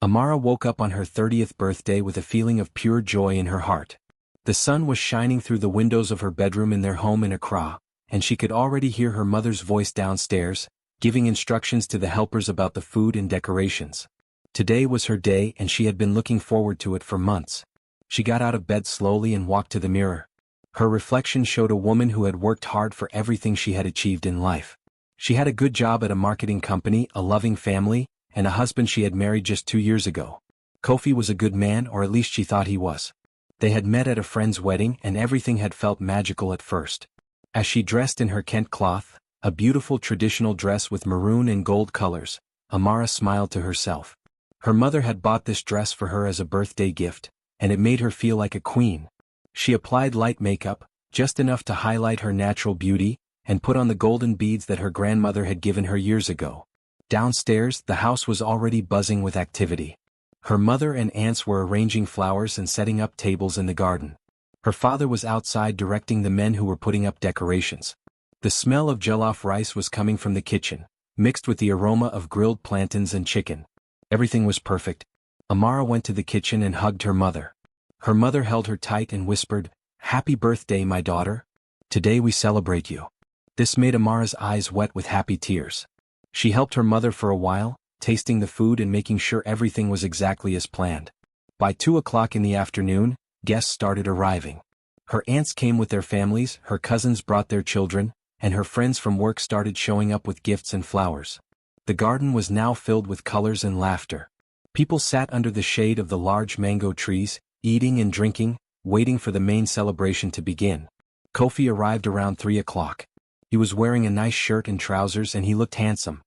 Amara woke up on her 30th birthday with a feeling of pure joy in her heart. The sun was shining through the windows of her bedroom in their home in Accra, and she could already hear her mother's voice downstairs, giving instructions to the helpers about the food and decorations. Today was her day and she had been looking forward to it for months. She got out of bed slowly and walked to the mirror. Her reflection showed a woman who had worked hard for everything she had achieved in life. She had a good job at a marketing company, a loving family, and a husband she had married just 2 years ago. Kofi was a good man, or at least she thought he was. They had met at a friend's wedding and everything had felt magical at first. As she dressed in her Kent cloth, a beautiful traditional dress with maroon and gold colors, Amara smiled to herself. Her mother had bought this dress for her as a birthday gift, and it made her feel like a queen. She applied light makeup, just enough to highlight her natural beauty, and put on the golden beads that her grandmother had given her years ago. Downstairs, the house was already buzzing with activity. Her mother and aunts were arranging flowers and setting up tables in the garden. Her father was outside directing the men who were putting up decorations. The smell of jollof rice was coming from the kitchen, mixed with the aroma of grilled plantains and chicken. Everything was perfect. Amara went to the kitchen and hugged her mother. Her mother held her tight and whispered, "Happy birthday, my daughter. Today we celebrate you." This made Amara's eyes wet with happy tears. She helped her mother for a while, tasting the food and making sure everything was exactly as planned. By 2 o'clock in the afternoon, guests started arriving. Her aunts came with their families, her cousins brought their children, and her friends from work started showing up with gifts and flowers. The garden was now filled with colors and laughter. People sat under the shade of the large mango trees, eating and drinking, waiting for the main celebration to begin. Kofi arrived around 3 o'clock. He was wearing a nice shirt and trousers and he looked handsome.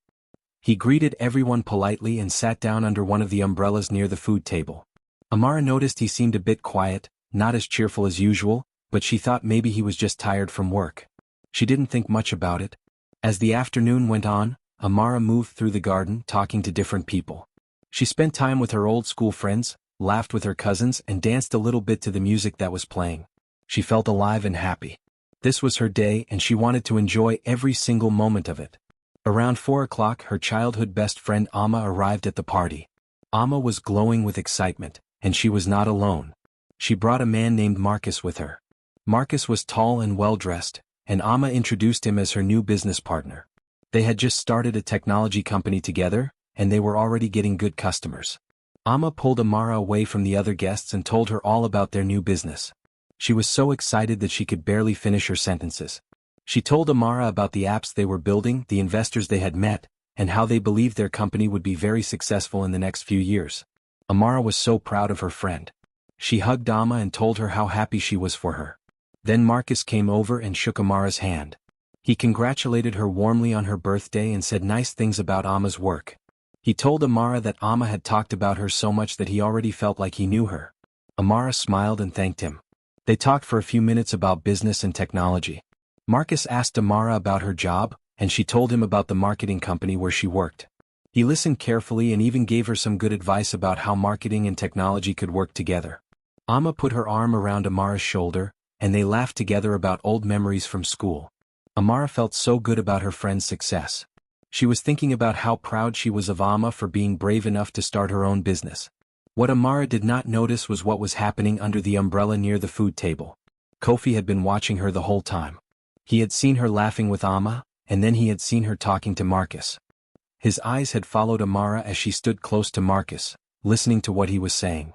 He greeted everyone politely and sat down under one of the umbrellas near the food table. Amara noticed he seemed a bit quiet, not as cheerful as usual, but she thought maybe he was just tired from work. She didn't think much about it. As the afternoon went on, Amara moved through the garden talking to different people. She spent time with her old school friends, laughed with her cousins and danced a little bit to the music that was playing. She felt alive and happy. This was her day and she wanted to enjoy every single moment of it. Around 4 o'clock her childhood best friend Amma arrived at the party. Amma was glowing with excitement, and she was not alone. She brought a man named Marcus with her. Marcus was tall and well-dressed, and Amma introduced him as her new business partner. They had just started a technology company together, and they were already getting good customers. Amma pulled Amara away from the other guests and told her all about their new business. She was so excited that she could barely finish her sentences. She told Amara about the apps they were building, the investors they had met, and how they believed their company would be very successful in the next few years. Amara was so proud of her friend. She hugged Amma and told her how happy she was for her. Then Marcus came over and shook Amara's hand. He congratulated her warmly on her birthday and said nice things about Amma's work. He told Amara that Amma had talked about her so much that he already felt like he knew her. Amara smiled and thanked him. They talked for a few minutes about business and technology. Marcus asked Amara about her job, and she told him about the marketing company where she worked. He listened carefully and even gave her some good advice about how marketing and technology could work together. Amma put her arm around Amara's shoulder, and they laughed together about old memories from school. Amara felt so good about her friend's success. She was thinking about how proud she was of Amma for being brave enough to start her own business. What Amara did not notice was what was happening under the umbrella near the food table. Kofi had been watching her the whole time. He had seen her laughing with Amma, and then he had seen her talking to Marcus. His eyes had followed Amara as she stood close to Marcus, listening to what he was saying.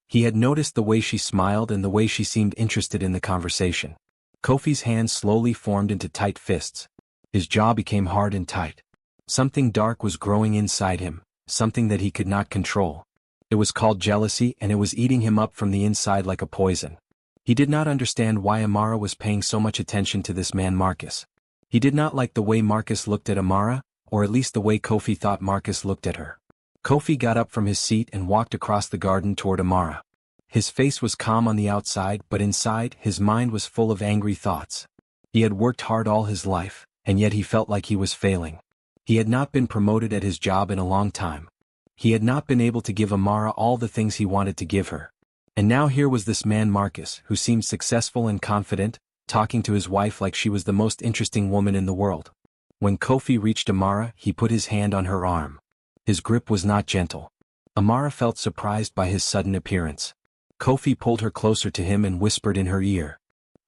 He had noticed the way she smiled and the way she seemed interested in the conversation. Kofi's hands slowly formed into tight fists. His jaw became hard and tight. Something dark was growing inside him, something that he could not control. It was called jealousy and it was eating him up from the inside like a poison. He did not understand why Amara was paying so much attention to this man Marcus. He did not like the way Marcus looked at Amara, or at least the way Kofi thought Marcus looked at her. Kofi got up from his seat and walked across the garden toward Amara. His face was calm on the outside, but inside, his mind was full of angry thoughts. He had worked hard all his life, and yet he felt like he was failing. He had not been promoted at his job in a long time. He had not been able to give Amara all the things he wanted to give her. And now here was this man Marcus, who seemed successful and confident, talking to his wife like she was the most interesting woman in the world. When Kofi reached Amara, he put his hand on her arm. His grip was not gentle. Amara felt surprised by his sudden appearance. Kofi pulled her closer to him and whispered in her ear.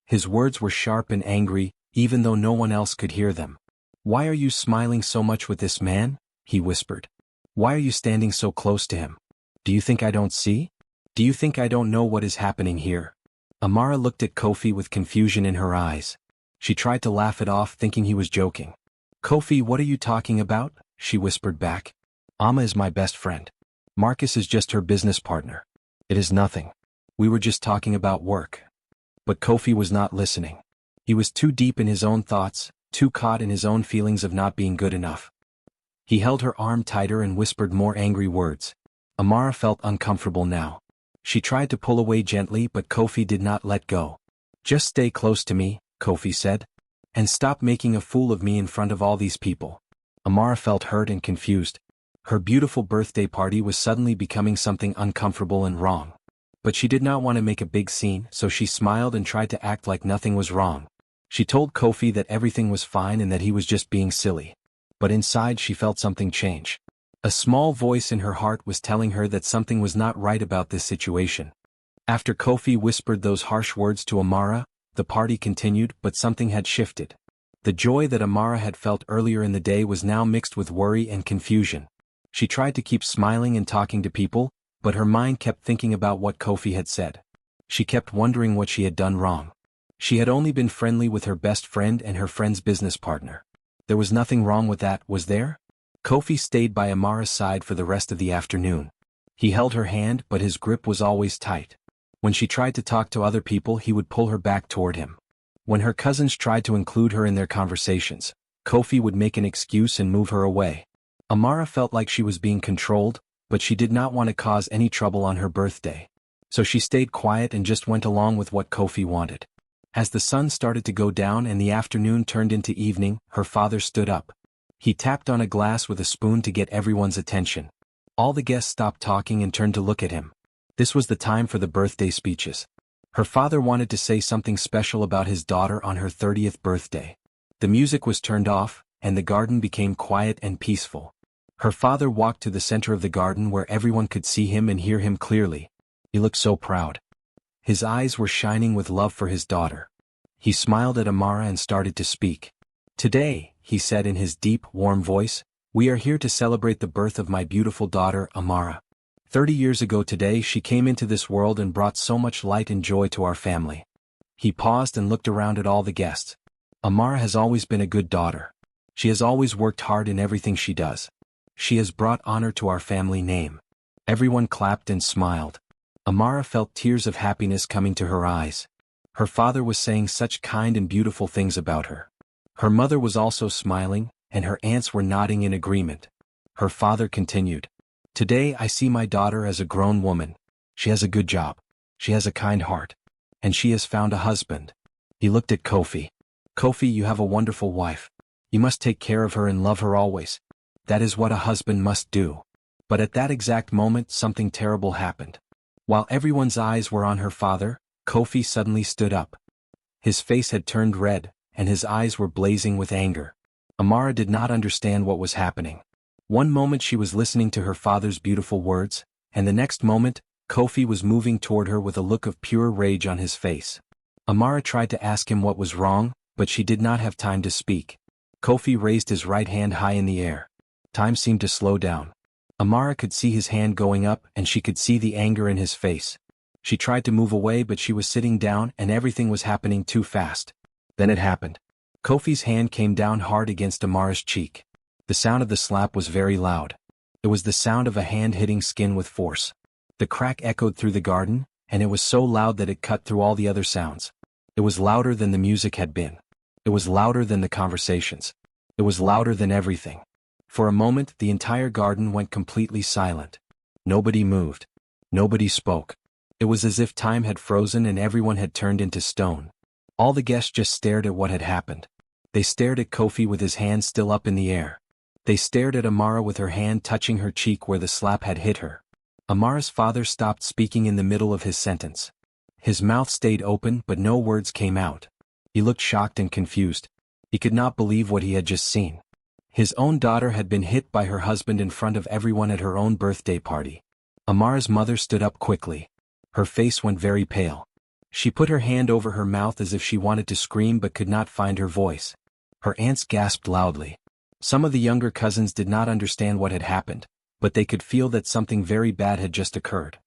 His words were sharp and angry, even though no one else could hear them. "Why are you smiling so much with this man?" he whispered. "Why are you standing so close to him? Do you think I don't see? Do you think I don't know what is happening here?" Amara looked at Kofi with confusion in her eyes. She tried to laugh it off, thinking he was joking. "Kofi, what are you talking about?" she whispered back. "Amma is my best friend. Marcus is just her business partner. It is nothing. We were just talking about work." But Kofi was not listening. He was too deep in his own thoughts, too caught in his own feelings of not being good enough. He held her arm tighter and whispered more angry words. Amara felt uncomfortable now. She tried to pull away gently, but Kofi did not let go. "Just stay close to me," Kofi said. "And stop making a fool of me in front of all these people." Amara felt hurt and confused. Her beautiful birthday party was suddenly becoming something uncomfortable and wrong. But she did not want to make a big scene, so she smiled and tried to act like nothing was wrong. She told Kofi that everything was fine and that he was just being silly. But inside she felt something change. A small voice in her heart was telling her that something was not right about this situation. After Kofi whispered those harsh words to Amara, the party continued, but something had shifted. The joy that Amara had felt earlier in the day was now mixed with worry and confusion. She tried to keep smiling and talking to people, but her mind kept thinking about what Kofi had said. She kept wondering what she had done wrong. She had only been friendly with her best friend and her friend's business partner. There was nothing wrong with that, was there? Kofi stayed by Amara's side for the rest of the afternoon. He held her hand, but his grip was always tight. When she tried to talk to other people, he would pull her back toward him. When her cousins tried to include her in their conversations, Kofi would make an excuse and move her away. Amara felt like she was being controlled, but she did not want to cause any trouble on her birthday. So she stayed quiet and just went along with what Kofi wanted. As the sun started to go down and the afternoon turned into evening, her father stood up. He tapped on a glass with a spoon to get everyone's attention. All the guests stopped talking and turned to look at him. This was the time for the birthday speeches. Her father wanted to say something special about his daughter on her 30th birthday. The music was turned off, and the garden became quiet and peaceful. Her father walked to the center of the garden where everyone could see him and hear him clearly. He looked so proud. His eyes were shining with love for his daughter. He smiled at Amara and started to speak. "Today," he said in his deep, warm voice, "we are here to celebrate the birth of my beautiful daughter, Amara. 30 years ago today she came into this world and brought so much light and joy to our family." He paused and looked around at all the guests. "Amara has always been a good daughter. She has always worked hard in everything she does. She has brought honor to our family name." Everyone clapped and smiled. Amara felt tears of happiness coming to her eyes. Her father was saying such kind and beautiful things about her. Her mother was also smiling, and her aunts were nodding in agreement. Her father continued. "Today I see my daughter as a grown woman. She has a good job. She has a kind heart. And she has found a husband." He looked at Kofi. "Kofi, you have a wonderful wife. You must take care of her and love her always. That is what a husband must do." But at that exact moment something terrible happened. While everyone's eyes were on her father, Kofi suddenly stood up. His face had turned red, and his eyes were blazing with anger. Amara did not understand what was happening. One moment she was listening to her father's beautiful words, and the next moment, Kofi was moving toward her with a look of pure rage on his face. Amara tried to ask him what was wrong, but she did not have time to speak. Kofi raised his right hand high in the air. Time seemed to slow down. Amara could see his hand going up and she could see the anger in his face. She tried to move away, but she was sitting down and everything was happening too fast. Then it happened. Kofi's hand came down hard against Amara's cheek. The sound of the slap was very loud. It was the sound of a hand hitting skin with force. The crack echoed through the garden, and it was so loud that it cut through all the other sounds. It was louder than the music had been. It was louder than the conversations. It was louder than everything. For a moment the entire garden went completely silent. Nobody moved. Nobody spoke. It was as if time had frozen and everyone had turned into stone. All the guests just stared at what had happened. They stared at Kofi with his hand still up in the air. They stared at Amara with her hand touching her cheek where the slap had hit her. Amara's father stopped speaking in the middle of his sentence. His mouth stayed open but no words came out. He looked shocked and confused. He could not believe what he had just seen. His own daughter had been hit by her husband in front of everyone at her own birthday party. Amara's mother stood up quickly. Her face went very pale. She put her hand over her mouth as if she wanted to scream but could not find her voice. Her aunts gasped loudly. Some of the younger cousins did not understand what had happened, but they could feel that something very bad had just occurred.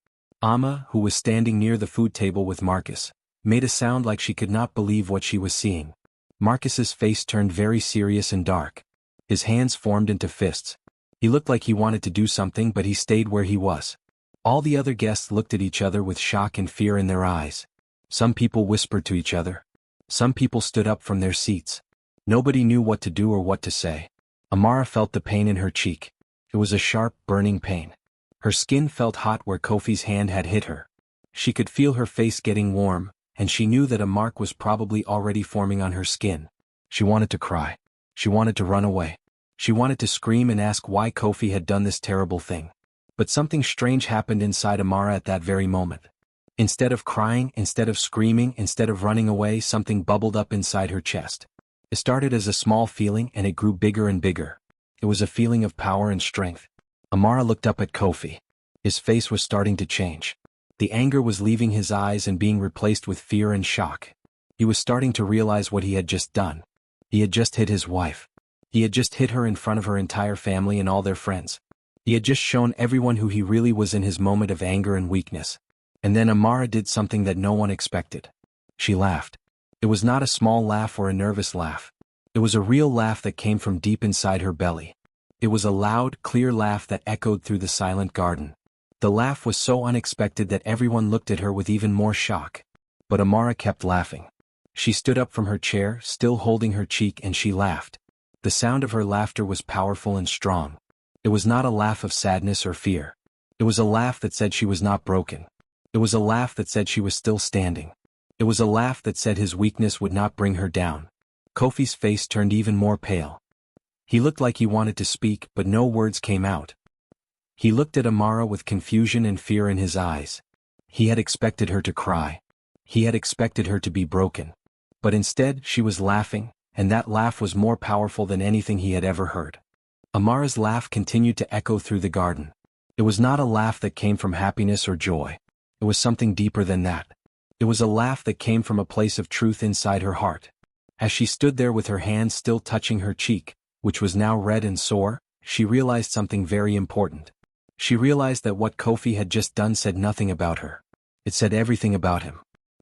Amma, who was standing near the food table with Marcus, made a sound like she could not believe what she was seeing. Marcus's face turned very serious and dark. His hands formed into fists. He looked like he wanted to do something, but he stayed where he was. All the other guests looked at each other with shock and fear in their eyes. Some people whispered to each other. Some people stood up from their seats. Nobody knew what to do or what to say. Amara felt the pain in her cheek. It was a sharp, burning pain. Her skin felt hot where Kofi's hand had hit her. She could feel her face getting warm, and she knew that a mark was probably already forming on her skin. She wanted to cry. She wanted to run away. She wanted to scream and ask why Kofi had done this terrible thing. But something strange happened inside Amara at that very moment. Instead of crying, instead of screaming, instead of running away, something bubbled up inside her chest. It started as a small feeling and it grew bigger and bigger. It was a feeling of power and strength. Amara looked up at Kofi. His face was starting to change. The anger was leaving his eyes and being replaced with fear and shock. He was starting to realize what he had just done. He had just hit his wife. He had just hit her in front of her entire family and all their friends. He had just shown everyone who he really was in his moment of anger and weakness. And then Amara did something that no one expected. She laughed. It was not a small laugh or a nervous laugh. It was a real laugh that came from deep inside her belly. It was a loud, clear laugh that echoed through the silent garden. The laugh was so unexpected that everyone looked at her with even more shock. But Amara kept laughing. She stood up from her chair, still holding her cheek, and she laughed. The sound of her laughter was powerful and strong. It was not a laugh of sadness or fear. It was a laugh that said she was not broken. It was a laugh that said she was still standing. It was a laugh that said his weakness would not bring her down. Kofi's face turned even more pale. He looked like he wanted to speak, but no words came out. He looked at Amara with confusion and fear in his eyes. He had expected her to cry. He had expected her to be broken. But instead, she was laughing, and that laugh was more powerful than anything he had ever heard. Amara's laugh continued to echo through the garden. It was not a laugh that came from happiness or joy. It was something deeper than that. It was a laugh that came from a place of truth inside her heart. As she stood there with her hand still touching her cheek, which was now red and sore, she realized something very important. She realized that what Kofi had just done said nothing about her. It said everything about him.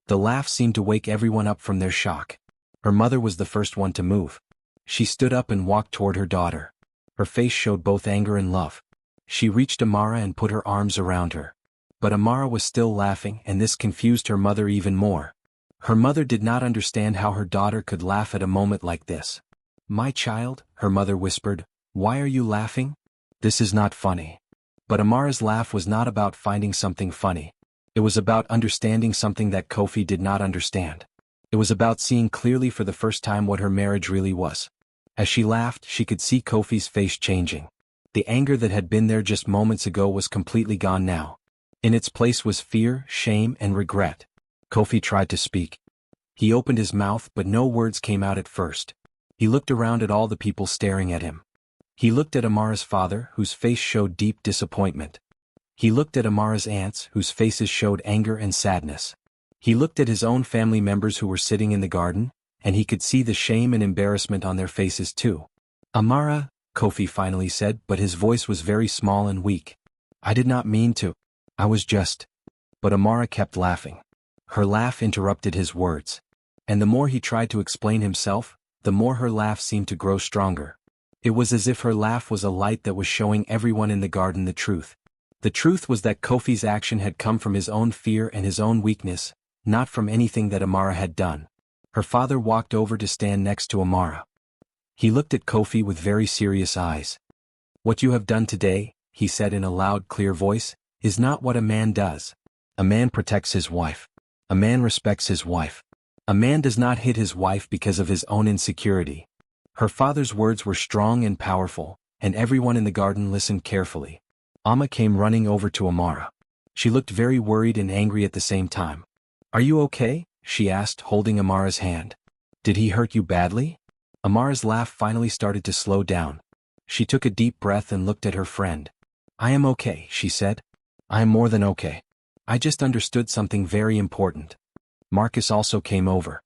The laugh seemed to wake everyone up from their shock. Her mother was the first one to move. She stood up and walked toward her daughter. Her face showed both anger and love. She reached Amara and put her arms around her. But Amara was still laughing, and this confused her mother even more. Her mother did not understand how her daughter could laugh at a moment like this. "My child," her mother whispered, "why are you laughing? This is not funny." But Amara's laugh was not about finding something funny. It was about understanding something that Kofi did not understand. It was about seeing clearly for the first time what her marriage really was. As she laughed, she could see Kofi's face changing. The anger that had been there just moments ago was completely gone now. In its place was fear, shame, and regret. Kofi tried to speak. He opened his mouth, but no words came out at first. He looked around at all the people staring at him. He looked at Amara's father, whose face showed deep disappointment. He looked at Amara's aunts, whose faces showed anger and sadness. He looked at his own family members who were sitting in the garden, and he could see the shame and embarrassment on their faces too. "Amara," Kofi finally said, but his voice was very small and weak. "I did not mean to. I was just..." But Amara kept laughing. Her laugh interrupted his words. And the more he tried to explain himself, the more her laugh seemed to grow stronger. It was as if her laugh was a light that was showing everyone in the garden the truth. The truth was that Kofi's action had come from his own fear and his own weakness, not from anything that Amara had done. Her father walked over to stand next to Amara. He looked at Kofi with very serious eyes. "What you have done today," he said in a loud, clear voice, "is not what a man does. A man protects his wife. A man respects his wife. A man does not hit his wife because of his own insecurity." Her father's words were strong and powerful, and everyone in the garden listened carefully. Amma came running over to Amara. She looked very worried and angry at the same time. "Are you okay?" she asked, holding Amara's hand. "Did he hurt you badly?" Amara's laugh finally started to slow down. She took a deep breath and looked at her friend. "I am okay," she said. I'm more than okay. I just understood something very important. Marcus also came over.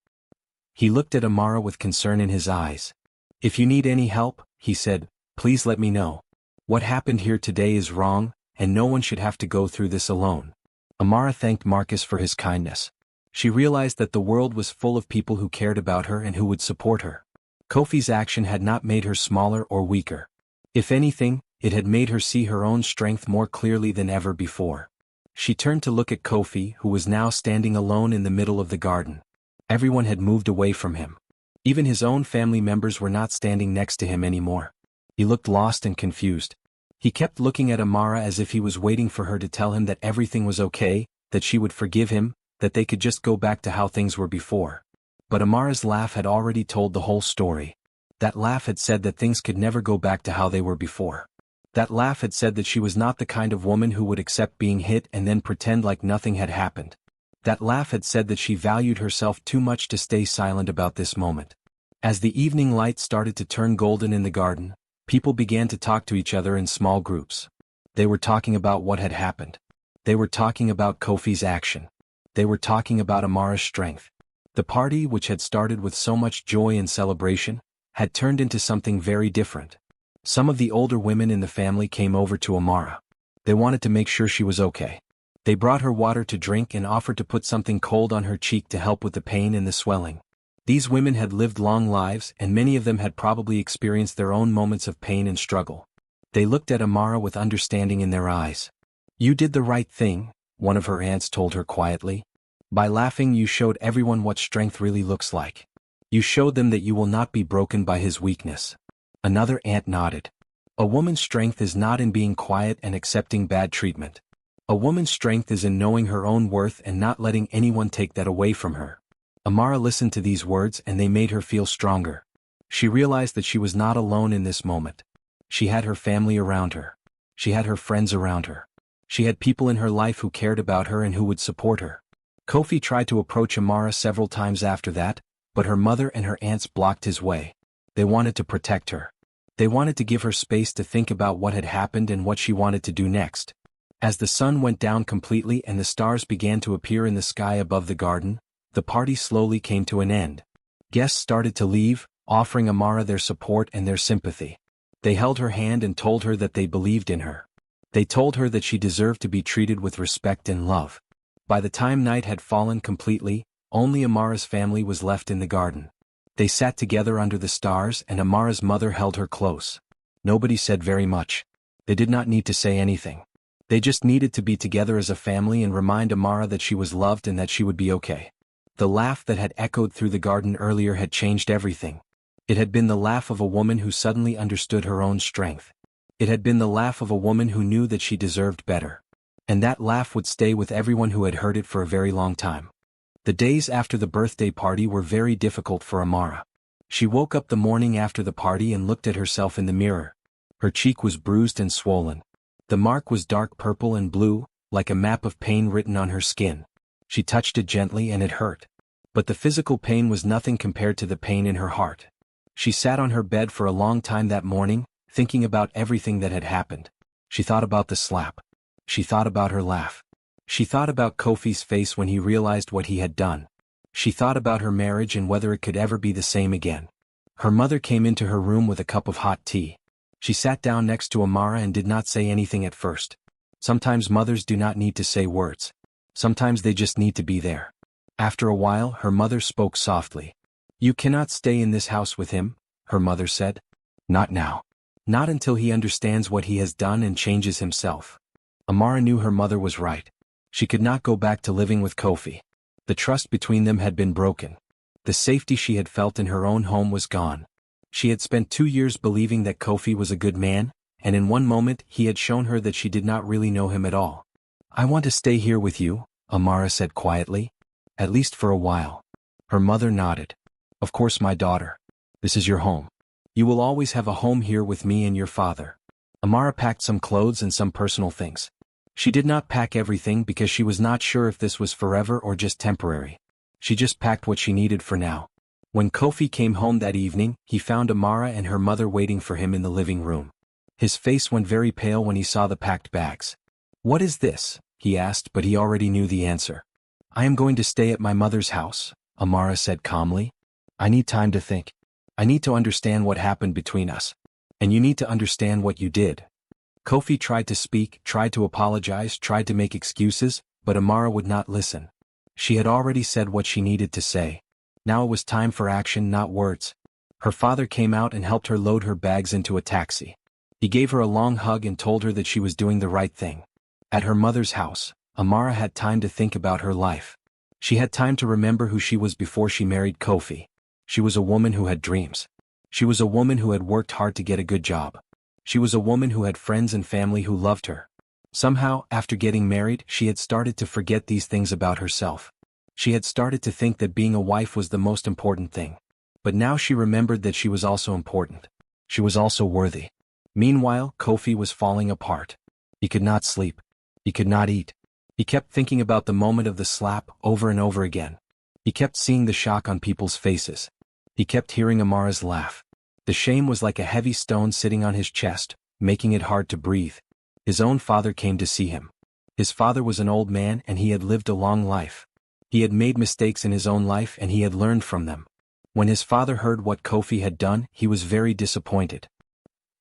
He looked at Amara with concern in his eyes. If you need any help, he said, please let me know. What happened here today is wrong, and no one should have to go through this alone. Amara thanked Marcus for his kindness. She realized that the world was full of people who cared about her and who would support her. Kofi's action had not made her smaller or weaker. If anything, it had made her see her own strength more clearly than ever before. She turned to look at Kofi, who was now standing alone in the middle of the garden. Everyone had moved away from him. Even his own family members were not standing next to him anymore. He looked lost and confused. He kept looking at Amara as if he was waiting for her to tell him that everything was okay, that she would forgive him, that they could just go back to how things were before. But Amara's laugh had already told the whole story. That laugh had said that things could never go back to how they were before. That laugh had said that she was not the kind of woman who would accept being hit and then pretend like nothing had happened. That laugh had said that she valued herself too much to stay silent about this moment. As the evening light started to turn golden in the garden, people began to talk to each other in small groups. They were talking about what had happened. They were talking about Kofi's action. They were talking about Amara's strength. The party, which had started with so much joy and celebration, had turned into something very different. Some of the older women in the family came over to Amara. They wanted to make sure she was okay. They brought her water to drink and offered to put something cold on her cheek to help with the pain and the swelling. These women had lived long lives, and many of them had probably experienced their own moments of pain and struggle. They looked at Amara with understanding in their eyes. You did the right thing, one of her aunts told her quietly. By laughing, you showed everyone what strength really looks like. You showed them that you will not be broken by his weakness. Another aunt nodded. A woman's strength is not in being quiet and accepting bad treatment. A woman's strength is in knowing her own worth and not letting anyone take that away from her. Amara listened to these words and they made her feel stronger. She realized that she was not alone in this moment. She had her family around her. She had her friends around her. She had people in her life who cared about her and who would support her. Kofi tried to approach Amara several times after that, but her mother and her aunts blocked his way. They wanted to protect her. They wanted to give her space to think about what had happened and what she wanted to do next. As the sun went down completely and the stars began to appear in the sky above the garden, the party slowly came to an end. Guests started to leave, offering Amara their support and their sympathy. They held her hand and told her that they believed in her. They told her that she deserved to be treated with respect and love. By the time night had fallen completely, only Amara's family was left in the garden. They sat together under the stars and Amara's mother held her close. Nobody said very much. They did not need to say anything. They just needed to be together as a family and remind Amara that she was loved and that she would be okay. The laugh that had echoed through the garden earlier had changed everything. It had been the laugh of a woman who suddenly understood her own strength. It had been the laugh of a woman who knew that she deserved better. And that laugh would stay with everyone who had heard it for a very long time. The days after the birthday party were very difficult for Amara. She woke up the morning after the party and looked at herself in the mirror. Her cheek was bruised and swollen. The mark was dark purple and blue, like a map of pain written on her skin. She touched it gently and it hurt. But the physical pain was nothing compared to the pain in her heart. She sat on her bed for a long time that morning, thinking about everything that had happened. She thought about the slap. She thought about her laugh. She thought about Kofi's face when he realized what he had done. She thought about her marriage and whether it could ever be the same again. Her mother came into her room with a cup of hot tea. She sat down next to Amara and did not say anything at first. Sometimes mothers do not need to say words. Sometimes they just need to be there. After a while, her mother spoke softly. You cannot stay in this house with him, her mother said. Not now. Not until he understands what he has done and changes himself. Amara knew her mother was right. She could not go back to living with Kofi. The trust between them had been broken. The safety she had felt in her own home was gone. She had spent 2 years believing that Kofi was a good man, and in one moment he had shown her that she did not really know him at all. I want to stay here with you, Amara said quietly. At least for a while. Her mother nodded. Of course, my daughter. This is your home. You will always have a home here with me and your father. Amara packed some clothes and some personal things. She did not pack everything because she was not sure if this was forever or just temporary. She just packed what she needed for now. When Kofi came home that evening, he found Amara and her mother waiting for him in the living room. His face went very pale when he saw the packed bags. "What is this?" he asked, but he already knew the answer. "I am going to stay at my mother's house," Amara said calmly. "I need time to think. I need to understand what happened between us. And you need to understand what you did." Kofi tried to speak, tried to apologize, tried to make excuses, but Amara would not listen. She had already said what she needed to say. Now it was time for action, not words. Her father came out and helped her load her bags into a taxi. He gave her a long hug and told her that she was doing the right thing. At her mother's house, Amara had time to think about her life. She had time to remember who she was before she married Kofi. She was a woman who had dreams. She was a woman who had worked hard to get a good job. She was a woman who had friends and family who loved her. Somehow, after getting married, she had started to forget these things about herself. She had started to think that being a wife was the most important thing. But now she remembered that she was also important. She was also worthy. Meanwhile, Kofi was falling apart. He could not sleep. He could not eat. He kept thinking about the moment of the slap over and over again. He kept seeing the shock on people's faces. He kept hearing Amara's laugh. The shame was like a heavy stone sitting on his chest, making it hard to breathe. His own father came to see him. His father was an old man and he had lived a long life. He had made mistakes in his own life and he had learned from them. When his father heard what Kofi had done, he was very disappointed.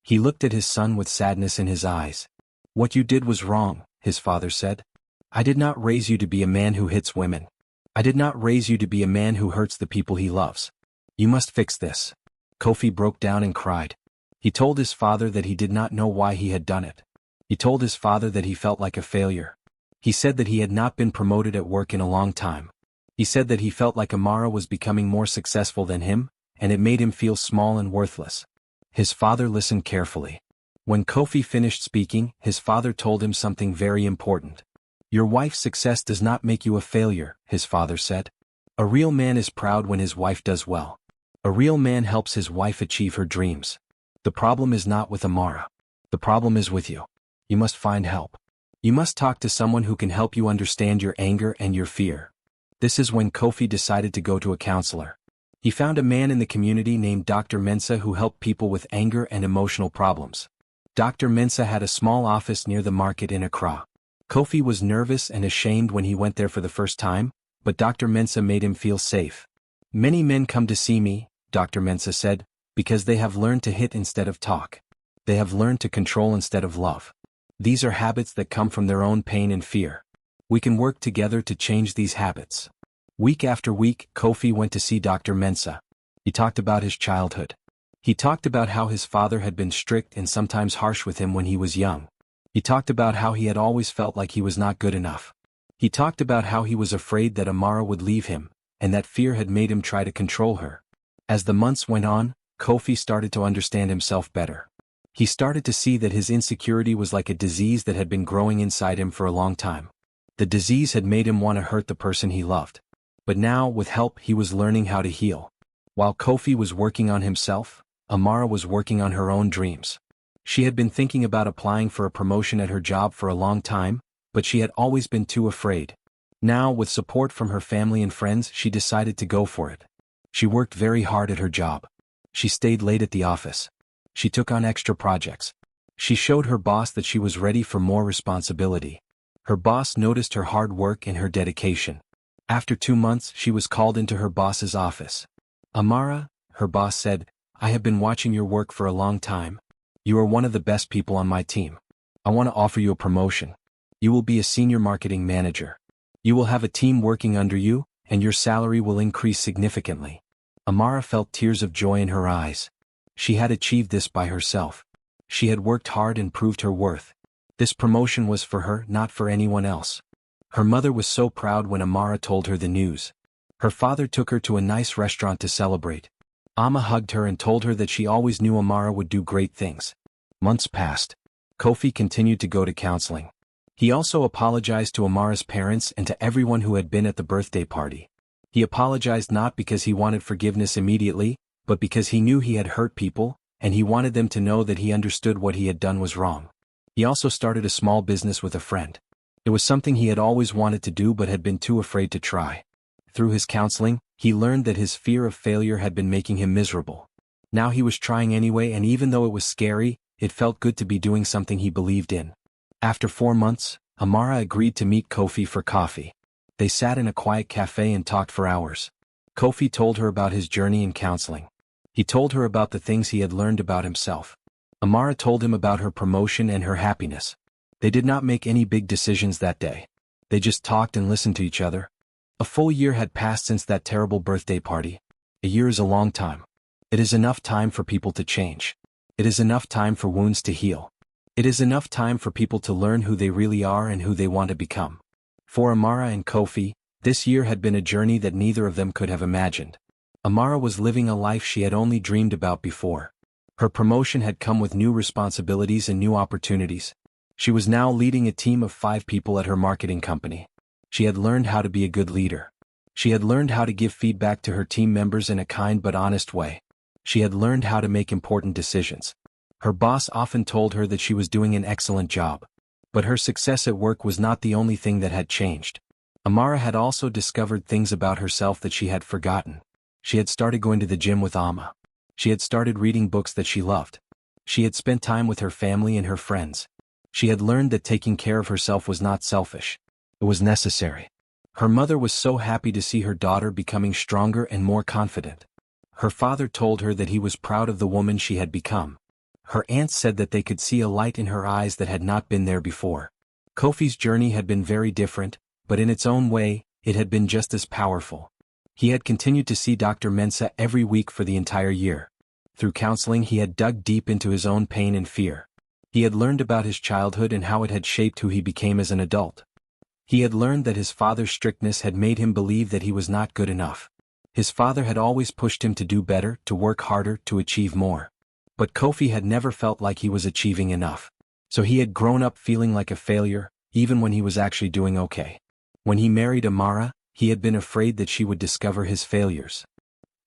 He looked at his son with sadness in his eyes. "What you did was wrong," his father said. "I did not raise you to be a man who hits women. I did not raise you to be a man who hurts the people he loves. You must fix this." Kofi broke down and cried. He told his father that he did not know why he had done it. He told his father that he felt like a failure. He said that he had not been promoted at work in a long time. He said that he felt like Amara was becoming more successful than him, and it made him feel small and worthless. His father listened carefully. When Kofi finished speaking, his father told him something very important. "Your wife's success does not make you a failure," his father said. "A real man is proud when his wife does well. A real man helps his wife achieve her dreams. The problem is not with Amara. The problem is with you. You must find help. You must talk to someone who can help you understand your anger and your fear." This is when Kofi decided to go to a counselor. He found a man in the community named Dr. Mensah who helped people with anger and emotional problems. Dr. Mensah had a small office near the market in Accra. Kofi was nervous and ashamed when he went there for the first time, but Dr. Mensah made him feel safe. "Many men come to see me," Dr. Mensah said, "because they have learned to hit instead of talk. They have learned to control instead of love. These are habits that come from their own pain and fear. We can work together to change these habits." Week after week, Kofi went to see Dr. Mensah. He talked about his childhood. He talked about how his father had been strict and sometimes harsh with him when he was young. He talked about how he had always felt like he was not good enough. He talked about how he was afraid that Amara would leave him, and that fear had made him try to control her. As the months went on, Kofi started to understand himself better. He started to see that his insecurity was like a disease that had been growing inside him for a long time. The disease had made him want to hurt the person he loved. But now, with help, he was learning how to heal. While Kofi was working on himself, Amara was working on her own dreams. She had been thinking about applying for a promotion at her job for a long time, but she had always been too afraid. Now, with support from her family and friends, she decided to go for it. She worked very hard at her job. She stayed late at the office. She took on extra projects. She showed her boss that she was ready for more responsibility. Her boss noticed her hard work and her dedication. After 2 months, she was called into her boss's office. "Amara," her boss said, "I have been watching your work for a long time. You are one of the best people on my team. I want to offer you a promotion. You will be a senior marketing manager. You will have a team working under you, and your salary will increase significantly." Amara felt tears of joy in her eyes. She had achieved this by herself. She had worked hard and proved her worth. This promotion was for her, not for anyone else. Her mother was so proud when Amara told her the news. Her father took her to a nice restaurant to celebrate. Amma hugged her and told her that she always knew Amara would do great things. Months passed. Kofi continued to go to counseling. He also apologized to Amara's parents and to everyone who had been at the birthday party. He apologized not because he wanted forgiveness immediately, but because he knew he had hurt people, and he wanted them to know that he understood what he had done was wrong. He also started a small business with a friend. It was something he had always wanted to do but had been too afraid to try. Through his counseling, he learned that his fear of failure had been making him miserable. Now he was trying anyway, and even though it was scary, it felt good to be doing something he believed in. After 4 months, Amara agreed to meet Kofi for coffee. They sat in a quiet cafe and talked for hours. Kofi told her about his journey in counseling. He told her about the things he had learned about himself. Amara told him about her promotion and her happiness. They did not make any big decisions that day. They just talked and listened to each other. A full year had passed since that terrible birthday party. A year is a long time. It is enough time for people to change. It is enough time for wounds to heal. It is enough time for people to learn who they really are and who they want to become. For Amara and Kofi, this year had been a journey that neither of them could have imagined. Amara was living a life she had only dreamed about before. Her promotion had come with new responsibilities and new opportunities. She was now leading a team of 5 people at her marketing company. She had learned how to be a good leader. She had learned how to give feedback to her team members in a kind but honest way. She had learned how to make important decisions. Her boss often told her that she was doing an excellent job. But her success at work was not the only thing that had changed. Amara had also discovered things about herself that she had forgotten. She had started going to the gym with Amma. She had started reading books that she loved. She had spent time with her family and her friends. She had learned that taking care of herself was not selfish. It was necessary. Her mother was so happy to see her daughter becoming stronger and more confident. Her father told her that he was proud of the woman she had become. Her aunts said that they could see a light in her eyes that had not been there before. Kofi's journey had been very different, but in its own way, it had been just as powerful. He had continued to see Dr. Mensah every week for the entire year. Through counseling he had dug deep into his own pain and fear. He had learned about his childhood and how it had shaped who he became as an adult. He had learned that his father's strictness had made him believe that he was not good enough. His father had always pushed him to do better, to work harder, to achieve more. But Kofi had never felt like he was achieving enough. So he had grown up feeling like a failure, even when he was actually doing okay. When he married Amara, he had been afraid that she would discover his failures.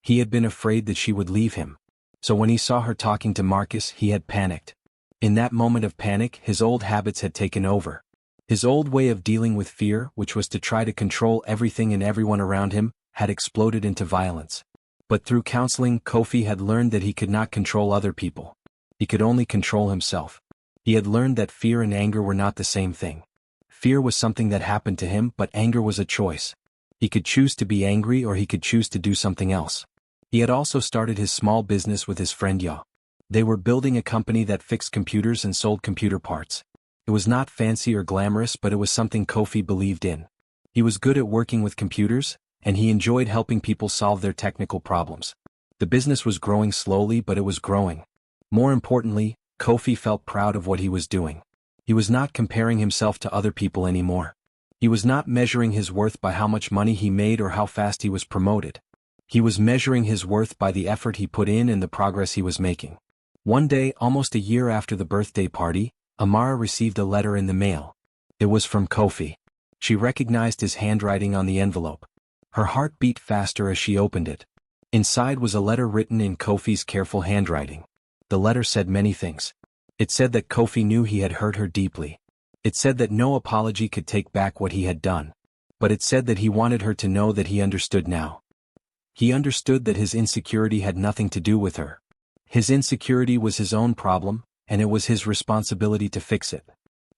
He had been afraid that she would leave him. So when he saw her talking to Marcus, he had panicked. In that moment of panic, his old habits had taken over. His old way of dealing with fear, which was to try to control everything and everyone around him, had exploded into violence. But through counseling, Kofi had learned that he could not control other people. He could only control himself. He had learned that fear and anger were not the same thing. Fear was something that happened to him, but anger was a choice. He could choose to be angry or he could choose to do something else. He had also started his small business with his friend Ya. They were building a company that fixed computers and sold computer parts. It was not fancy or glamorous, but it was something Kofi believed in. He was good at working with computers, and he enjoyed helping people solve their technical problems. The business was growing slowly, but it was growing. More importantly, Kofi felt proud of what he was doing. He was not comparing himself to other people anymore. He was not measuring his worth by how much money he made or how fast he was promoted. He was measuring his worth by the effort he put in and the progress he was making. One day, almost a year after the birthday party, Amara received a letter in the mail. It was from Kofi. She recognized his handwriting on the envelope. Her heart beat faster as she opened it. Inside was a letter written in Kofi's careful handwriting. The letter said many things. It said that Kofi knew he had hurt her deeply. It said that no apology could take back what he had done. But it said that he wanted her to know that he understood now. He understood that his insecurity had nothing to do with her. His insecurity was his own problem, and it was his responsibility to fix it.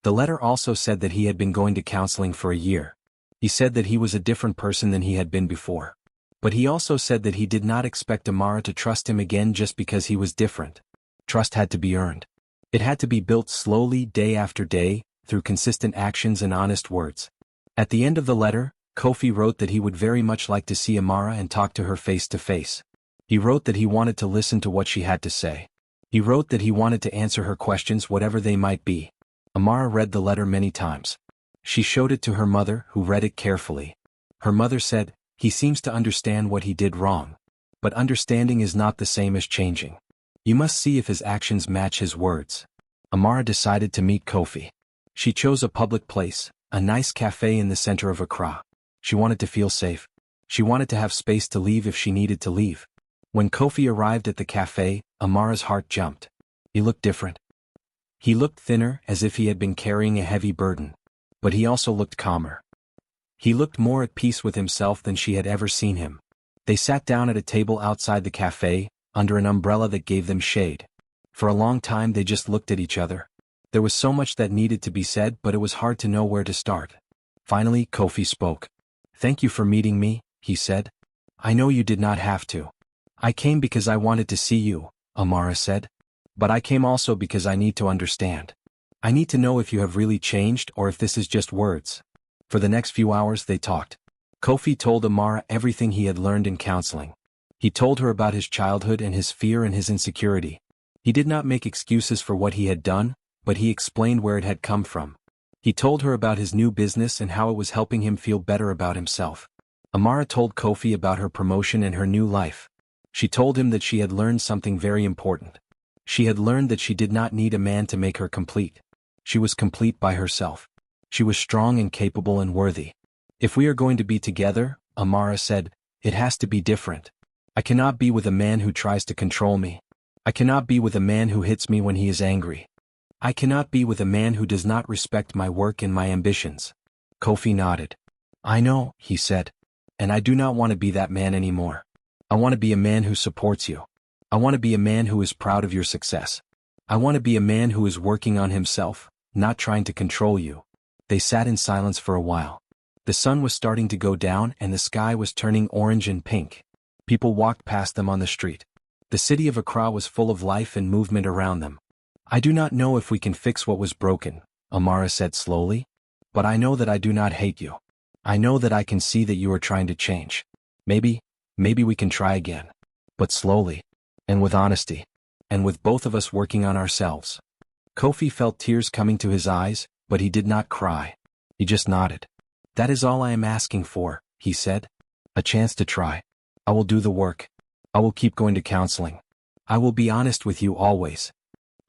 The letter also said that he had been going to counseling for a year. He said that he was a different person than he had been before. But he also said that he did not expect Amara to trust him again just because he was different. Trust had to be earned. It had to be built slowly, day after day, through consistent actions and honest words. At the end of the letter, Kofi wrote that he would very much like to see Amara and talk to her face to face. He wrote that he wanted to listen to what she had to say. He wrote that he wanted to answer her questions, whatever they might be. Amara read the letter many times. She showed it to her mother, who read it carefully. Her mother said, "He seems to understand what he did wrong. But understanding is not the same as changing. You must see if his actions match his words." Amara decided to meet Kofi. She chose a public place, a nice cafe in the center of Accra. She wanted to feel safe. She wanted to have space to leave if she needed to leave. When Kofi arrived at the cafe, Amara's heart jumped. He looked different. He looked thinner, as if he had been carrying a heavy burden. But he also looked calmer. He looked more at peace with himself than she had ever seen him. They sat down at a table outside the cafe, under an umbrella that gave them shade. For a long time they just looked at each other. There was so much that needed to be said, but it was hard to know where to start. Finally, Kofi spoke. "Thank you for meeting me," he said. "I know you did not have to. I came because I wanted to see you," Amara said. "But I came also because I need to understand. I need to know if you have really changed or if this is just words." For the next few hours they talked. Kofi told Amara everything he had learned in counseling. He told her about his childhood and his fear and his insecurity. He did not make excuses for what he had done, but he explained where it had come from. He told her about his new business and how it was helping him feel better about himself. Amara told Kofi about her promotion and her new life. She told him that she had learned something very important. She had learned that she did not need a man to make her complete. She was complete by herself. She was strong and capable and worthy. "If we are going to be together," Amara said, "it has to be different. I cannot be with a man who tries to control me. I cannot be with a man who hits me when he is angry. I cannot be with a man who does not respect my work and my ambitions." Kofi nodded. "I know," he said. "And I do not want to be that man anymore. I want to be a man who supports you. I want to be a man who is proud of your success. I want to be a man who is working on himself, not trying to control you." They sat in silence for a while. The sun was starting to go down and the sky was turning orange and pink. People walked past them on the street. The city of Accra was full of life and movement around them. "I do not know if we can fix what was broken," Amara said slowly. "But I know that I do not hate you. I know that I can see that you are trying to change. Maybe we can try again. But slowly. And with honesty. And with both of us working on ourselves." Kofi felt tears coming to his eyes, but he did not cry. He just nodded. "That is all I am asking for," he said. "A chance to try. I will do the work. I will keep going to counseling. I will be honest with you always."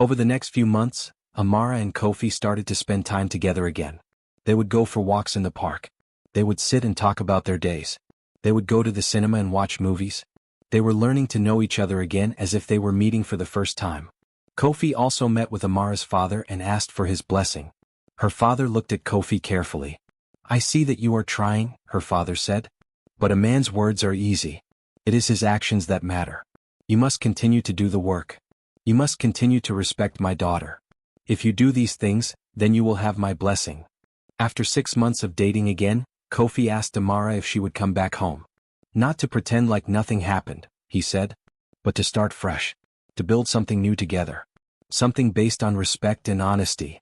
Over the next few months, Amara and Kofi started to spend time together again. They would go for walks in the park. They would sit and talk about their days. They would go to the cinema and watch movies. They were learning to know each other again as if they were meeting for the first time. Kofi also met with Amara's father and asked for his blessing. Her father looked at Kofi carefully. "I see that you are trying," her father said. "But a man's words are easy. It is his actions that matter. You must continue to do the work. You must continue to respect my daughter. If you do these things, then you will have my blessing." After 6 months of dating again, Kofi asked Amara if she would come back home. "Not to pretend like nothing happened," he said, "but to start fresh. To build something new together. Something based on respect and honesty."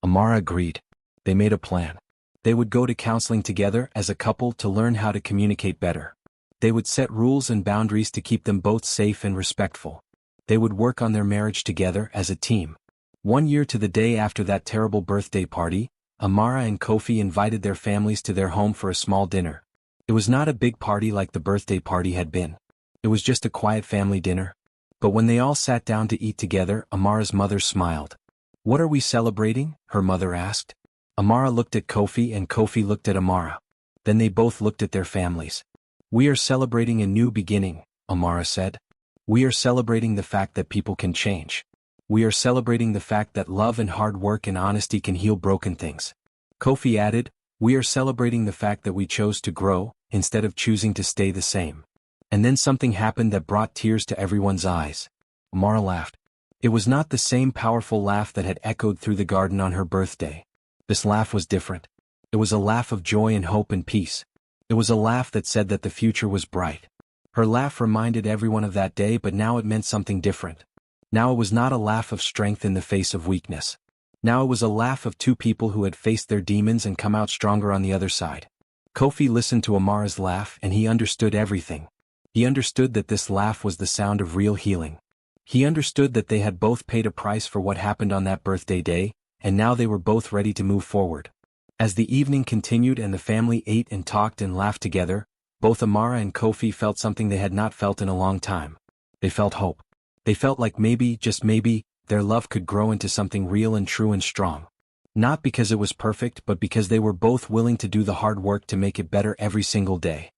Amara agreed. They made a plan. They would go to counseling together as a couple to learn how to communicate better. They would set rules and boundaries to keep them both safe and respectful. They would work on their marriage together as a team. 1 year to the day after that terrible birthday party, Amara and Kofi invited their families to their home for a small dinner. It was not a big party like the birthday party had been. It was just a quiet family dinner. But when they all sat down to eat together, Amara's mother smiled. "What are we celebrating?" her mother asked. Amara looked at Kofi and Kofi looked at Amara. Then they both looked at their families. "We are celebrating a new beginning," Amara said. "We are celebrating the fact that people can change. We are celebrating the fact that love and hard work and honesty can heal broken things." Kofi added, "We are celebrating the fact that we chose to grow, instead of choosing to stay the same." And then something happened that brought tears to everyone's eyes. Amara laughed. It was not the same powerful laugh that had echoed through the garden on her birthday. This laugh was different. It was a laugh of joy and hope and peace. It was a laugh that said that the future was bright. Her laugh reminded everyone of that day, but now it meant something different. Now it was not a laugh of strength in the face of weakness. Now it was a laugh of two people who had faced their demons and come out stronger on the other side. Kofi listened to Amara's laugh and he understood everything. He understood that this laugh was the sound of real healing. He understood that they had both paid a price for what happened on that birthday day, and now they were both ready to move forward. As the evening continued and the family ate and talked and laughed together, both Amara and Kofi felt something they had not felt in a long time. They felt hope. They felt like maybe, just maybe, their love could grow into something real and true and strong. Not because it was perfect, but because they were both willing to do the hard work to make it better every single day.